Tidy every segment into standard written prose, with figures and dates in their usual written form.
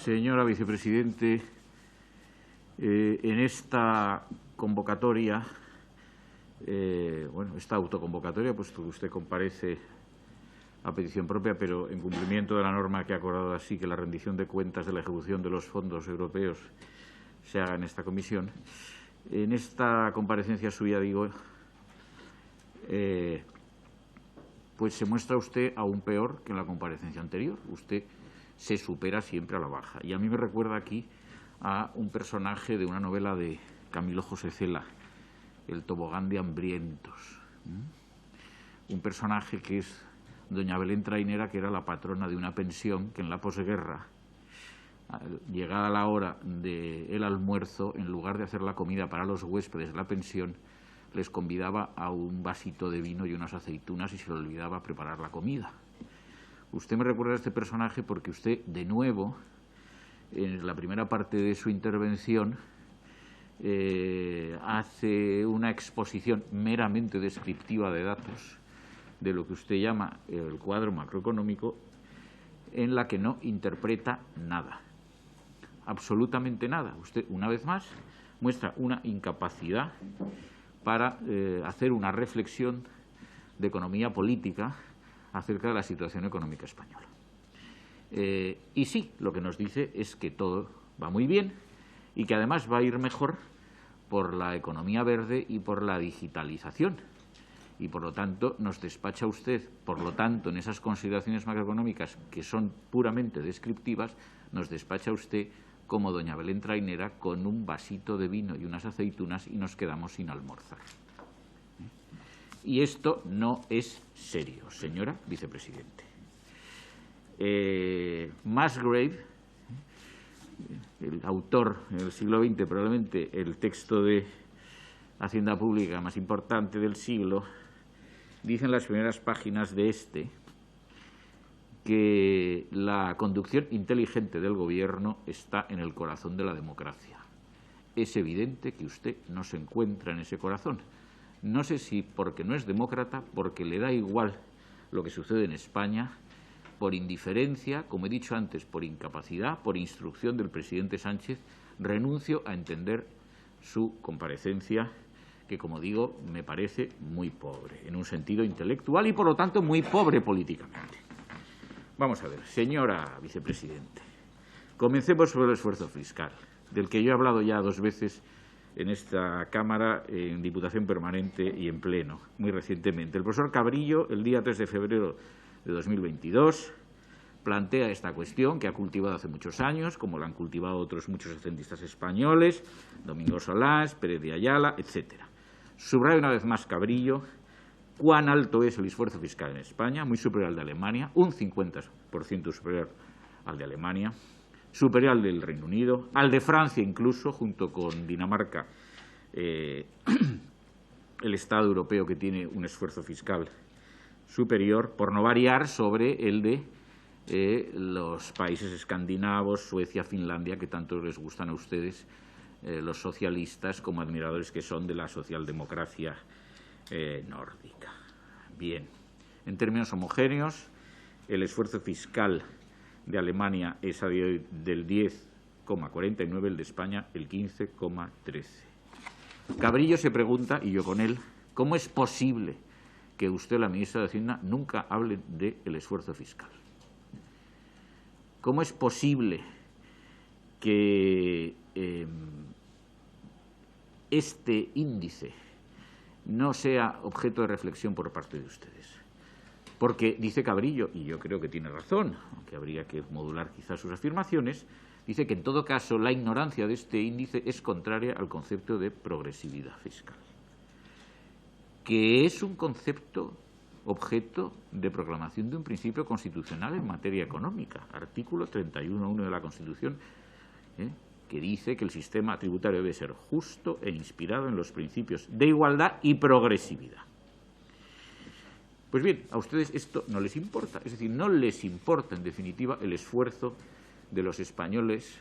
Señora vicepresidente, en esta convocatoria, esta autoconvocatoria, puesto que usted comparece a petición propia, pero en cumplimiento de la norma que ha acordado así que la rendición de cuentas de la ejecución de los fondos europeos se haga en esta comisión. En esta comparecencia suya, digo, pues se muestra usted aún peor que en la comparecencia anterior. Usted se supera siempre a la baja. Y a mí me recuerda aquí a un personaje de una novela de Camilo José Cela, El tobogán de hambrientos. Un personaje que es doña Belén Trainera, que era la patrona de una pensión que en la posguerra, llegada la hora del almuerzo, en lugar de hacer la comida para los huéspedes de la pensión, les convidaba a un vasito de vino y unas aceitunas y se le olvidaba preparar la comida. Usted me recuerda a este personaje porque usted, de nuevo, en la primera parte de su intervención, hace una exposición meramente descriptiva de datos de lo que usted llama el cuadro macroeconómico, en la que no interpreta nada, absolutamente nada. Usted, una vez más, muestra una incapacidad para hacer una reflexión de economía política acerca de la situación económica española. Y sí, lo que nos dice es que todo va muy bien y que además va a ir mejor por la economía verde y por la digitalización. Y por lo tanto nos despacha usted, por lo tanto, en esas consideraciones macroeconómicas que son puramente descriptivas, nos despacha usted como doña Belén Trainera con un vasito de vino y unas aceitunas y nos quedamos sin almorzar. Y esto no es serio, señora vicepresidente. Musgrave, el autor en el siglo XX, probablemente el texto de Hacienda Pública más importante del siglo, dice en las primeras páginas de que la conducción inteligente del gobierno está en el corazón de la democracia. Es evidente que usted no se encuentra en ese corazón. No sé si porque no es demócrata, porque le da igual lo que sucede en España, por indiferencia, como he dicho antes, por incapacidad, por instrucción del presidente Sánchez, renuncio a entender su comparecencia, que, como digo, me parece muy pobre, en un sentido intelectual y, por lo tanto, muy pobre políticamente. Vamos a ver, señora vicepresidente, comencemos sobre el esfuerzo fiscal, del que yo he hablado ya 2 veces en esta Cámara, en Diputación Permanente y en Pleno, muy recientemente. El profesor Cabrillo, el día 3 de febrero de 2022, plantea esta cuestión que ha cultivado hace muchos años, como la han cultivado otros muchos hacentistas españoles, Domingo Solás, Pérez de Ayala, etcétera. Subraya una vez más Cabrillo cuán alto es el esfuerzo fiscal en España, muy superior al de Alemania, un 50% superior al de Alemania, superior al del Reino Unido, al de Francia incluso, junto con Dinamarca, el Estado europeo que tiene un esfuerzo fiscal superior, por no variar sobre el de los países escandinavos, Suecia, Finlandia, que tanto les gustan a ustedes, los socialistas, como admiradores que son de la socialdemocracia nórdica. Bien, en términos homogéneos, el esfuerzo fiscal de Alemania es a día de hoy del 10,49, el de España el 15,13. Cabrillo se pregunta, y yo con él, ¿cómo es posible que usted, la ministra de Hacienda, nunca hable del esfuerzo fiscal? ¿Cómo es posible que este índice no sea objeto de reflexión por parte de ustedes? Porque dice Cabrillo, y yo creo que tiene razón, aunque habría que modular quizás sus afirmaciones, dice que en todo caso la ignorancia de este índice es contraria al concepto de progresividad fiscal, que es un concepto objeto de proclamación de un principio constitucional en materia económica, artículo 31.1 de la Constitución, que dice que el sistema tributario debe ser justo e inspirado en los principios de igualdad y progresividad. Pues bien, a ustedes esto no les importa, es decir, no les importa en definitiva el esfuerzo de los españoles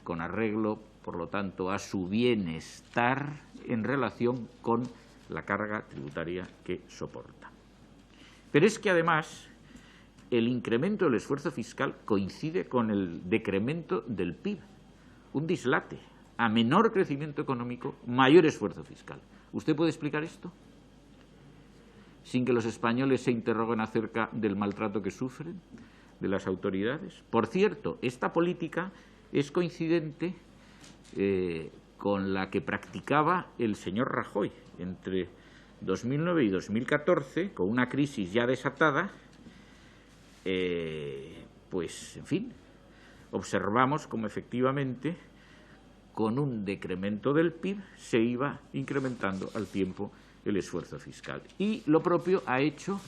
con arreglo, por lo tanto, a su bienestar en relación con la carga tributaria que soporta. Pero es que además el incremento del esfuerzo fiscal coincide con el decremento del PIB. Un dislate. A menor crecimiento económico, mayor esfuerzo fiscal. ¿Usted puede explicar esto? Sin que los españoles se interroguen acerca del maltrato que sufren de las autoridades. Por cierto, esta política es coincidente con la que practicaba el señor Rajoy entre 2009 y 2014, con una crisis ya desatada. Pues, en fin, observamos cómo efectivamente con un decremento del PIB se iba incrementando al tiempo el esfuerzo fiscal. Y lo propio ha hecho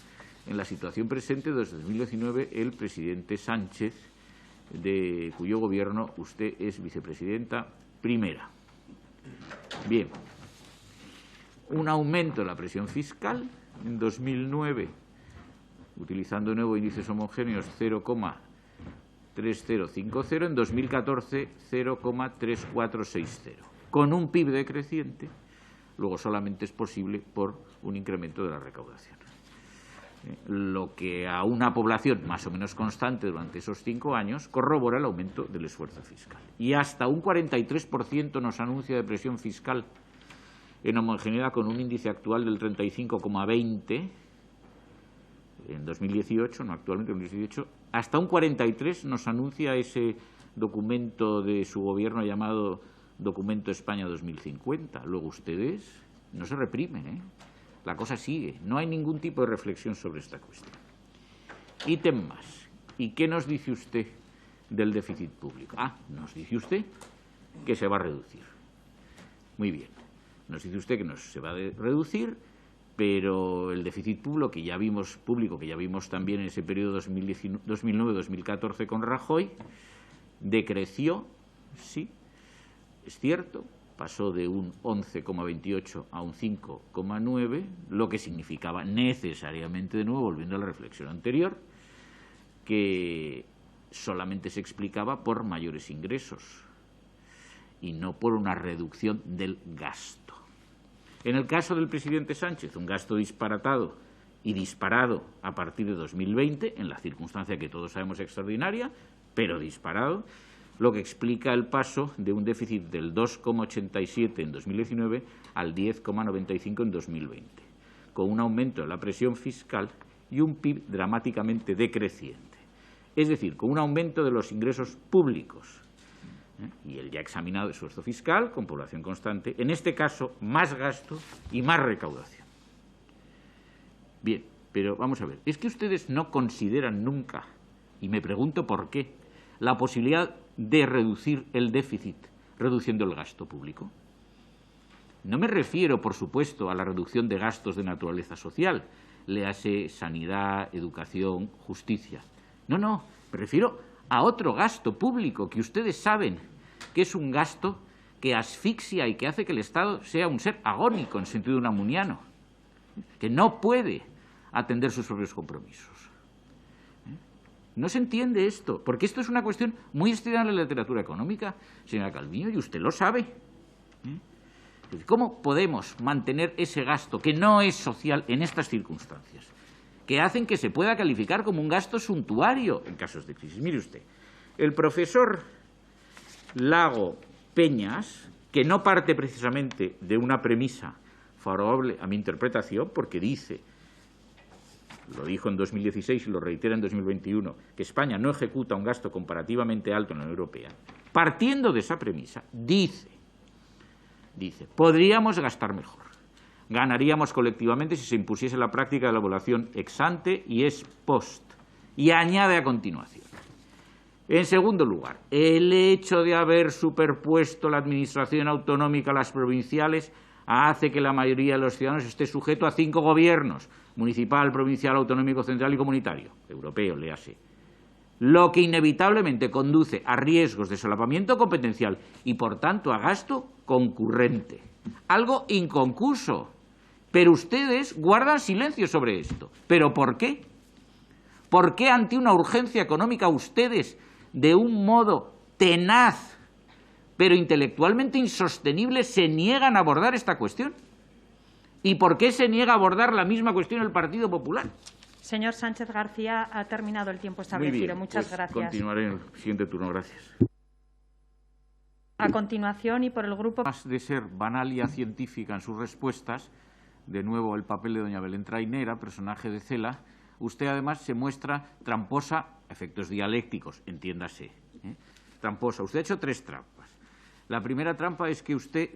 en la situación presente desde 2019 el presidente Sánchez, de cuyo gobierno usted es vicepresidenta primera. Bien, un aumento de la presión fiscal en 2009, utilizando de nuevo índices homogéneos, 0,3050, en 2014 0,3460, con un PIB decreciente. Luego solamente es posible por un incremento de la recaudación. Lo que a una población más o menos constante durante esos 5 años corrobora el aumento del esfuerzo fiscal. Y hasta un 43% nos anuncia de presión fiscal en homogeneidad, con un índice actual del 35,20 en 2018, no actualmente en 2018, hasta un 43% nos anuncia ese documento de su gobierno llamado Documento España 2050. Luego ustedes no se reprimen, ¿eh? La cosa sigue, no hay ningún tipo de reflexión sobre esta cuestión. Ítem más. ¿Y qué nos dice usted del déficit público? Nos dice usted que se va a reducir. Muy bien. Nos dice usted que se va a reducir, pero el déficit público que ya vimos también en ese periodo 2009-2014 con Rajoy, decreció, sí, es cierto, pasó de un 11,28 a un 5,9, lo que significaba necesariamente, de nuevo, volviendo a la reflexión anterior, que solamente se explicaba por mayores ingresos y no por una reducción del gasto. En el caso del presidente Sánchez, un gasto disparatado y disparado a partir de 2020, en la circunstancia que todos sabemos extraordinaria, pero disparado, lo que explica el paso de un déficit del 2,87 en 2019 al 10,95 en 2020, con un aumento de la presión fiscal y un PIB dramáticamente decreciente. Es decir, con un aumento de los ingresos públicos y el ya examinado esfuerzo fiscal con población constante, en este caso más gasto y más recaudación. Bien, pero vamos a ver, es que ustedes no consideran nunca, y me pregunto por qué, la posibilidad de reducir el déficit reduciendo el gasto público. No me refiero, por supuesto, a la reducción de gastos de naturaleza social, léase sanidad, educación, justicia. No, me refiero a otro gasto público que ustedes saben que es un gasto que asfixia y que hace que el Estado sea un ser agónico en sentido unamuniano, que no puede atender sus propios compromisos. No se entiende esto, porque esto es una cuestión muy estudiada en la literatura económica, señora Calviño, y usted lo sabe. ¿Cómo podemos mantener ese gasto que no es social en estas circunstancias, que hacen que se pueda calificar como un gasto suntuario en casos de crisis? Mire usted, el profesor Lago Peñas, que no parte precisamente de una premisa favorable a mi interpretación, porque dice, lo dijo en 2016 y lo reitera en 2021, que España no ejecuta un gasto comparativamente alto en la Unión Europea. Partiendo de esa premisa, dice, podríamos gastar mejor, ganaríamos colectivamente si se impusiese la práctica de la evaluación ex ante y ex post, y añade a continuación. En segundo lugar, el hecho de haber superpuesto la administración autonómica a las provinciales hace que la mayoría de los ciudadanos esté sujeto a 5 gobiernos, municipal, provincial, autonómico, central y comunitario, europeo, léase, lo que inevitablemente conduce a riesgos de solapamiento competencial y, por tanto, a gasto concurrente. Algo inconcluso, pero ustedes guardan silencio sobre esto. ¿Pero por qué? ¿Por qué ante una urgencia económica ustedes, de un modo tenaz, pero intelectualmente insostenible, se niegan a abordar esta cuestión? ¿Y por qué se niega a abordar la misma cuestión el Partido Popular? Señor Sánchez García, ha terminado el tiempo establecido. Muy bien, Muchas pues gracias. Continuaré en el siguiente turno. Gracias. A continuación, y por el Grupo... Más de ser banalia científica en sus respuestas, de nuevo el papel de doña Belén Trainera, personaje de Cela, usted además se muestra tramposa, a efectos dialécticos, entiéndase, tramposa. Usted ha hecho 3 trampas. La primera trampa es que usted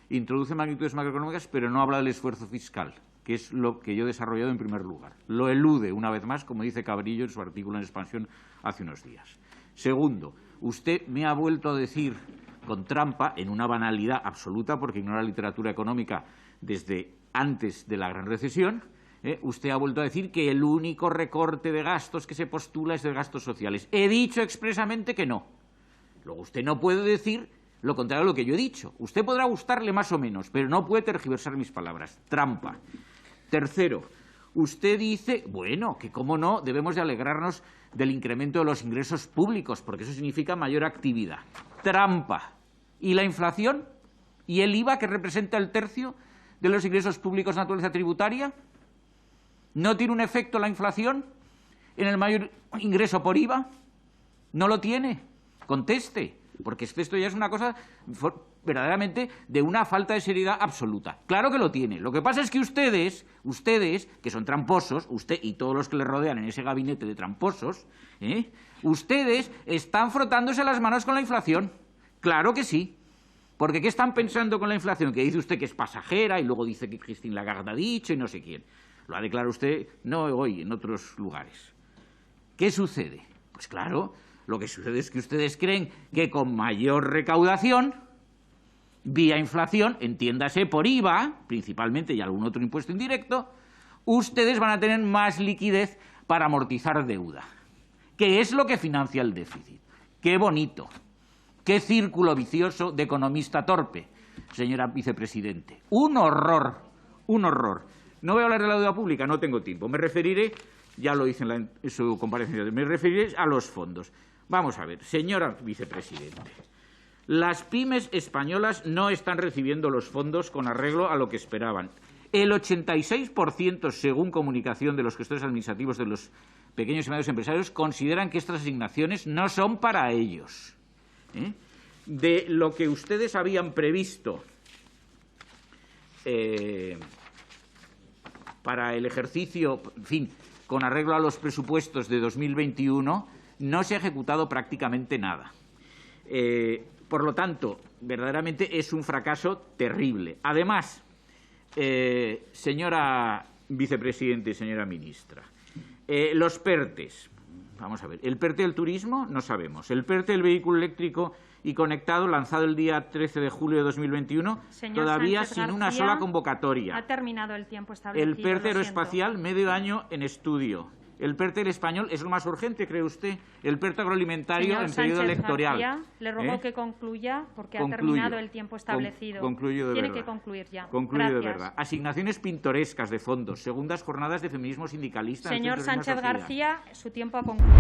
introduce magnitudes macroeconómicas, pero no habla del esfuerzo fiscal, que es lo que yo he desarrollado en primer lugar. Lo elude, una vez más, como dice Cabrillo en su artículo en Expansión hace unos días. Segundo, usted me ha vuelto a decir, con trampa, en una banalidad absoluta, porque ignora la literatura económica desde antes de la gran recesión, usted ha vuelto a decir que el único recorte de gastos que se postula es de gastos sociales. He dicho expresamente que no. Luego usted no puede decir lo contrario de lo que yo he dicho. Usted podrá gustarle más o menos, pero no puede tergiversar mis palabras. Trampa. Tercero, usted dice, bueno, que cómo no, debemos de alegrarnos del incremento de los ingresos públicos, porque eso significa mayor actividad. Trampa. ¿Y la inflación? ¿Y el IVA, que representa el tercio de los ingresos públicos de naturaleza tributaria? ¿No tiene un efecto la inflación en el mayor ingreso por IVA? ¿No lo tiene? Conteste, porque esto ya es una cosa verdaderamente de una falta de seriedad absoluta. Claro que lo tiene. Lo que pasa es que ustedes, que son tramposos, usted y todos los que le rodean en ese gabinete de tramposos, ustedes están frotándose las manos con la inflación. Claro que sí. Porque ¿qué están pensando con la inflación? Que dice usted que es pasajera y luego dice que Christine Lagarde ha dicho y no sé quién. Lo ha declarado usted no hoy, en otros lugares. ¿Qué sucede? Pues claro, lo que sucede es que ustedes creen que con mayor recaudación, vía inflación, entiéndase por IVA, principalmente, y algún otro impuesto indirecto, ustedes van a tener más liquidez para amortizar deuda, que es lo que financia el déficit. ¡Qué bonito! ¡Qué círculo vicioso de economista torpe, señora vicepresidente! ¡Un horror! ¡Un horror! No voy a hablar de la deuda pública, no tengo tiempo. Me referiré, ya lo hice en su comparecencia, me referiré a los fondos. Vamos a ver, señora vicepresidente, las pymes españolas no están recibiendo los fondos con arreglo a lo que esperaban. El 86%, según comunicación de los gestores administrativos de los pequeños y medianos empresarios, consideran que estas asignaciones no son para ellos. De lo que ustedes habían previsto para el ejercicio, en fin, con arreglo a los presupuestos de 2021, no se ha ejecutado prácticamente nada. Por lo tanto, verdaderamente es un fracaso terrible. Además, señora vicepresidenta y señora ministra, los PERTES. Vamos a ver, el PERTE del turismo no sabemos. El PERTE del vehículo eléctrico y conectado, lanzado el día 13 de julio de 2021, todavía Sánchez sin García, una sola convocatoria. Ha terminado el tiempo establecido. El PERTE aeroespacial, medio año en estudio. El PERTE del español es lo más urgente, ¿cree usted? El PERTE agroalimentario Señor en periodo Sánchez electoral. García, le ruego que concluya, porque Concluyo. ha terminado el tiempo establecido. Concluyo de Tiene verdad. que concluir ya. Concluyo Gracias. de verdad. Asignaciones pintorescas de fondos, segundas jornadas de feminismo sindicalista. Señor en el centro de una Sánchez sociedad. García, su tiempo ha concluido.